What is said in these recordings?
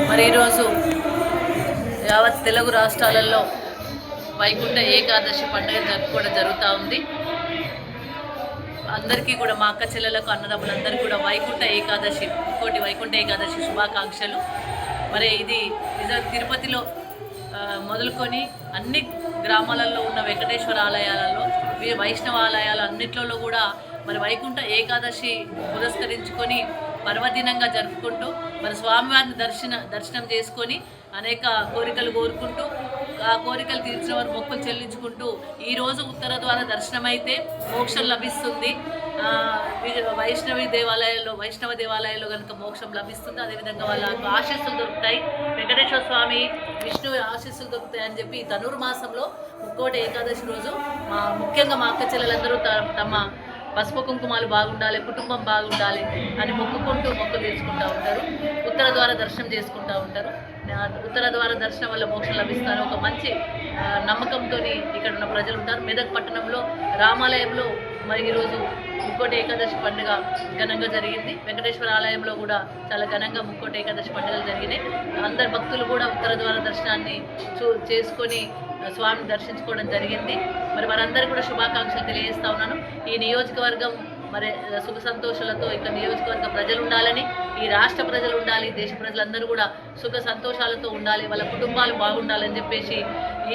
మరి ఈరోజు యావత్ తెలుగు రాష్ట్రాలలో వైకుంఠ ఏకాదశి పండుగ జరుపుకోవడం జరుగుతూ ఉంది. అందరికీ కూడా మా అక్క చెల్లెలకు అన్నదమ్ములందరికీ కూడా వైకుంఠ ఏకాదశి శుభాకాంక్షలు. మరి ఇది తిరుపతిలో మొదలుకొని అన్ని గ్రామాలలో ఉన్న వెంకటేశ్వర ఆలయాలలో వైష్ణవ ఆలయాలు అన్నిట్లలో కూడా మరి వైకుంఠ ఏకాదశి పురస్కరించుకొని పర్వదినంగా జరుపుకుంటూ మరి స్వామివారిని దర్శనం చేసుకొని అనేక కోరికలు కోరుకుంటూ ఆ కోరికలు తీర్చిన వారు మొక్కులు చెల్లించుకుంటూ ఈరోజు ఉత్తర ద్వార దర్శనం అయితే మోక్షం లభిస్తుంది. వైష్ణవ దేవాలయాల్లో కనుక మోక్షం లభిస్తుంది. అదేవిధంగా వాళ్ళకు ఆశీస్సులు దొరుకుతాయి, వెంకటేశ్వర స్వామి విష్ణువు ఆశీస్సులు దొరుకుతాయి అని చెప్పి ధనుర్మాసంలో ముక్కోటి ఏకాదశి రోజు ముఖ్యంగా మా అక్క చెల్లెలందరూ తమ పసుపు కుంకుమాలు బాగుండాలి, కుటుంబం బాగుండాలి అని మొక్కులు తీర్చుకుంటూ ఉంటారు. ఉత్తర ద్వార దర్శనం చేసుకుంటూ ఉంటారు. ఉత్తర ద్వార దర్శనం వల్ల మోక్షం లభిస్తారు ఒక మంచి నమ్మకంతో ఇక్కడ ఉన్న ప్రజలు ఉంటారు. మెదక్ పట్టణంలో రామాలయంలో మరి ఈరోజు ముక్కోటి ఏకాదశి పండుగ ఘనంగా జరిగింది. వెంకటేశ్వర ఆలయంలో కూడా చాలా ఘనంగా ముక్కోటి ఏకాదశి పండుగలు జరిగినాయి. అందరు భక్తులు కూడా ఉత్తర ద్వార దర్శనాన్ని చేసుకొని స్వామిని దర్శించుకోవడం జరిగింది. మరి వారందరికీ కూడా శుభాకాంక్షలు తెలియజేస్తా ఉన్నాను. ఈ నియోజకవర్గం మరి సుఖ సంతోషాలతో ఇక్కడ నియోజకవర్గ ప్రజలు ఉండాలని, ఈ రాష్ట్ర ప్రజలు ఉండాలి, దేశ ప్రజలందరూ కూడా సుఖ సంతోషాలతో ఉండాలి, వాళ్ళ కుటుంబాలు బాగుండాలని చెప్పేసి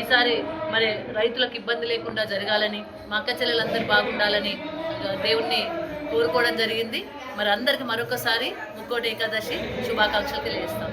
ఈసారి మరి రైతులకు ఇబ్బంది లేకుండా జరగాలని, మా అక్క చెల్లెలందరూ బాగుండాలని దేవుణ్ణి కోరుకోవడం జరిగింది. మరి అందరికీ మరొకసారి ముక్కోటి ఏకాదశి శుభాకాంక్షలు తెలియజేస్తాం.